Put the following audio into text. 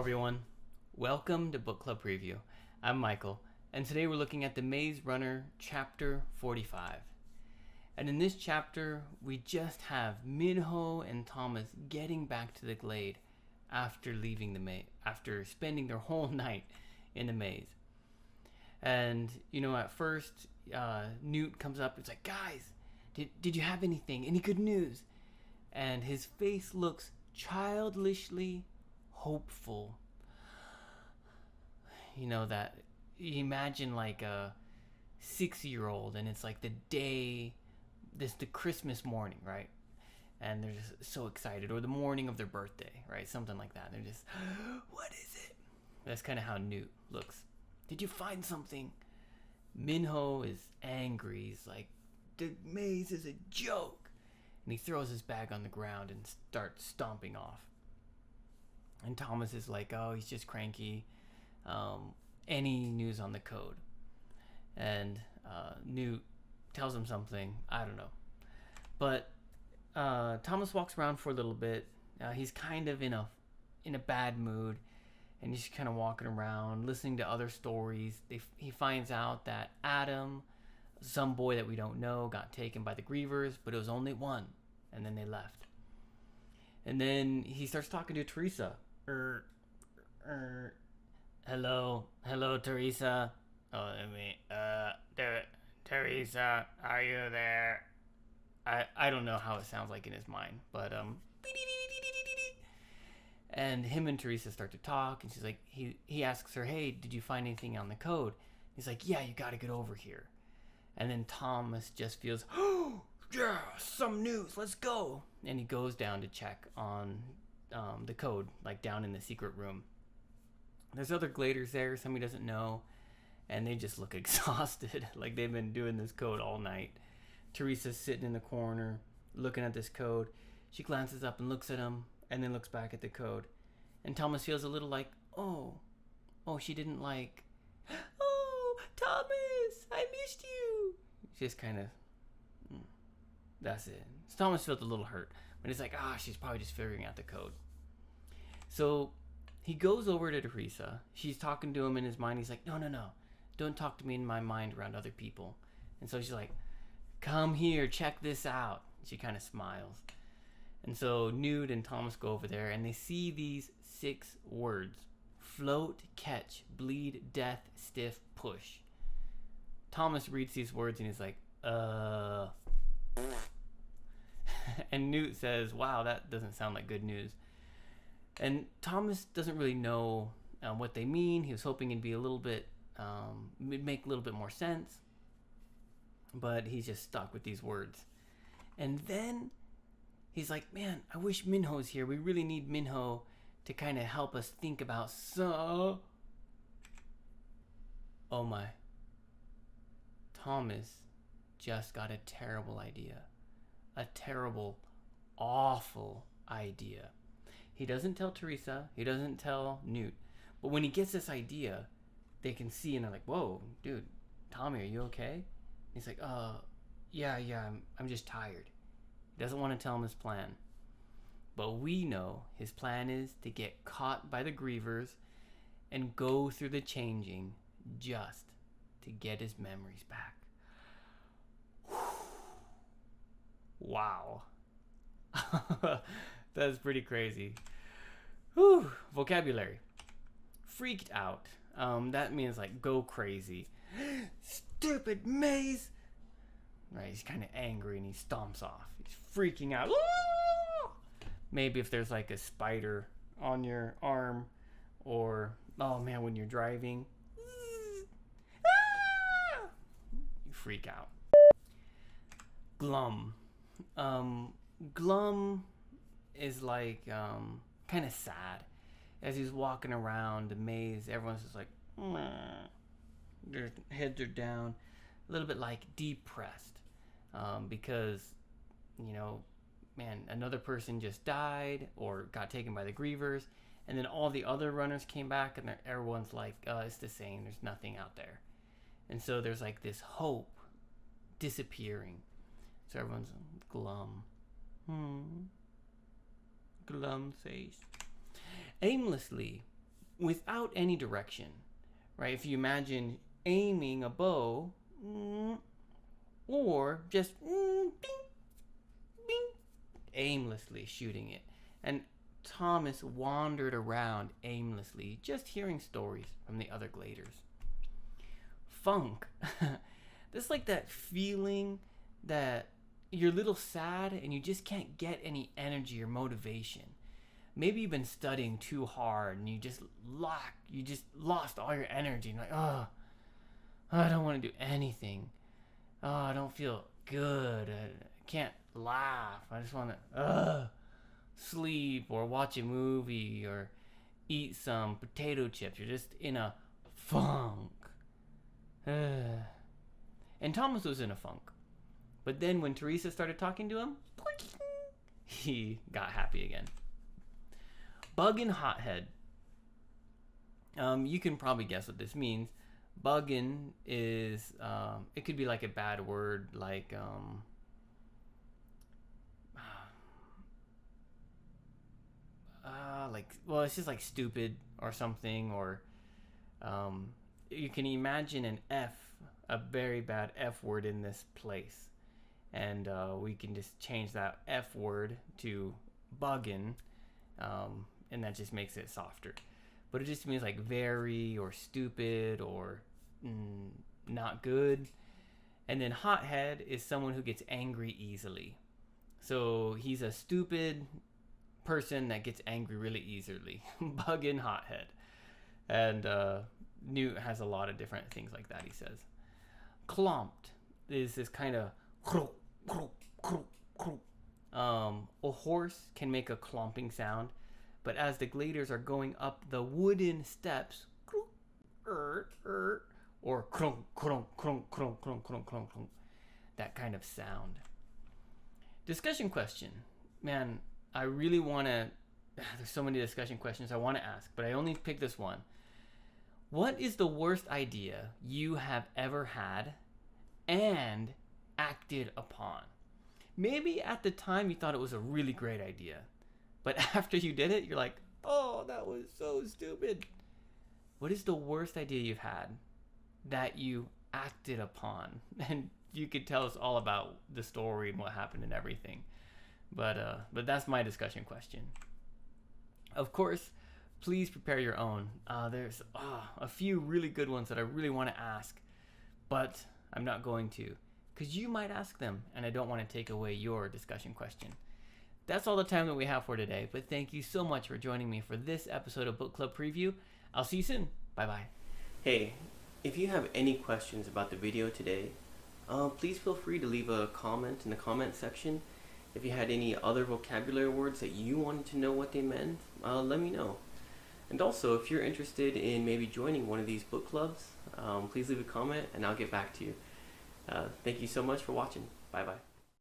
everyone. Welcome to Book Club Preview. I'm Michael, and today we're looking at The Maze Runner, Chapter 45. And in this chapter, we just have Minho and Thomas getting back to the Glade after leaving the maze, after spending their whole night in the maze. And, at first, Newt comes up and is like, guys, did you have any good news? And his face looks childishly hopeful. That you imagine like a 6-year-old and it's like the Christmas morning, right? And they're just so excited, or the morning of their birthday, right? Something like that. They're just, what is it? That's kind of how Newt looks. Did you find something? Minho is angry. He's like, the maze is a joke. And he throws his bag on the ground and starts stomping off. And Thomas is like, oh, he's just cranky. Any news on the code? And Newt tells him something. I don't know. But Thomas walks around for a little bit. He's kind of in a bad mood. And he's kind of walking around, listening to other stories. He finds out that Adam, some boy that we don't know, got taken by the Grievers, but it was only one. And then they left. And then he starts talking to Teresa. Hello, Teresa. Teresa, are you there? I don't know how it sounds like in his mind, but and him and Teresa start to talk, and she's like, he asks her, hey, did you find anything on the code? He's like, yeah, you gotta get over here. And then Thomas just feels, oh, yeah, some news, let's go. And he goes down to check on the code, like down in the secret room. There's other Gladers there, some he doesn't know, and they just look exhausted, like they've been doing this code all night. Teresa's sitting in the corner, looking at this code. She glances up and looks at him, and then looks back at the code. And Thomas feels a little like, oh, she didn't like, oh, Thomas, I missed you. Just kind of, that's it. So Thomas felt a little hurt, but he's like, she's probably just figuring out the code. So he goes over to Teresa. She's talking to him in his mind. He's like, no, don't talk to me in my mind around other people. And so she's like, come here, check this out. She kind of smiles. And so Newt and Thomas go over there, and they see these 6 words: float, catch, bleed, death, stiff, push. Thomas reads these words and he's like, and Newt says, wow, that doesn't sound like good news. And Thomas doesn't really know what they mean. He was hoping it'd be a little bit, make a little bit more sense. But he's just stuck with these words. And then he's like, man, I wish Minho's here. We really need Minho to kind of help us think about Oh my. Thomas just got a terrible idea. A terrible, awful idea. He doesn't tell Teresa. He doesn't tell Newt. But when he gets this idea, they can see and they're like, whoa, dude, Tommy, are you okay? He's like, yeah, I'm just tired. He doesn't want to tell him his plan. But we know his plan is to get caught by the Grievers and go through the changing just to get his memories back. Wow. That's pretty crazy. Whew. Vocabulary. Freaked out. That means like go crazy. Stupid maze. Right, he's kind of angry and he stomps off. He's freaking out. Maybe if there's like a spider on your arm, or, oh man, when you're driving, you freak out. Glum. Glum is like kind of sad. As he's walking around the maze, everyone's just like, their heads are down, a little bit like depressed, because man, another person just died or got taken by the Grievers, and then all the other runners came back, and everyone's like, it's the same, there's nothing out there. And so there's like this hope disappearing. So everyone's glum. Glum face. Aimlessly, without any direction, right? If you imagine aiming a bow, or just bing, bing, aimlessly shooting it. And Thomas wandered around aimlessly, just hearing stories from the other gladers. Funk. That's like that feeling that you're a little sad and you just can't get any energy or motivation. Maybe you've been studying too hard and you just lost all your energy. And like, oh, I don't want to do anything. Oh, I don't feel good. I can't laugh. I just want to sleep or watch a movie or eat some potato chips. You're just in a funk. And Thomas was in a funk. But then when Teresa started talking to him, he got happy again. Buggin' hothead. You can probably guess what this means. Buggin' is, it could be like a bad word, like, well, it's just like stupid or something, or you can imagine an F, a very bad F word in this place. And we can just change that F word to buggin', and that just makes it softer. But it just means like very or stupid or not good. And then hothead is someone who gets angry easily. So he's a stupid person that gets angry really easily. Buggin' hothead. And Newt has a lot of different things like that, he says. Clomped is this kind of a horse can make a clomping sound, but as the gladers are going up the wooden steps, or that kind of sound. Discussion question. Man, I really want to, there's so many discussion questions I want to ask, but I only picked this one. What is the worst idea you have ever had and acted upon? Maybe at the time you thought it was a really great idea, but after you did it, you're like, oh, that was so stupid. What is the worst idea you've had that you acted upon? And you could tell us all about the story and what happened and everything. But that's my discussion question. Of course, please prepare your own. There's a few really good ones that I really want to ask, but I'm not going to, because you might ask them, and I don't want to take away your discussion question. That's all the time that we have for today, but thank you so much for joining me for this episode of Book Club Preview. I'll see you soon. Bye-bye. Hey, if you have any questions about the video today, please feel free to leave a comment in the comment section. If you had any other vocabulary words that you wanted to know what they meant, let me know. And also, if you're interested in maybe joining one of these book clubs, please leave a comment and I'll get back to you. Thank you so much for watching. Bye-bye.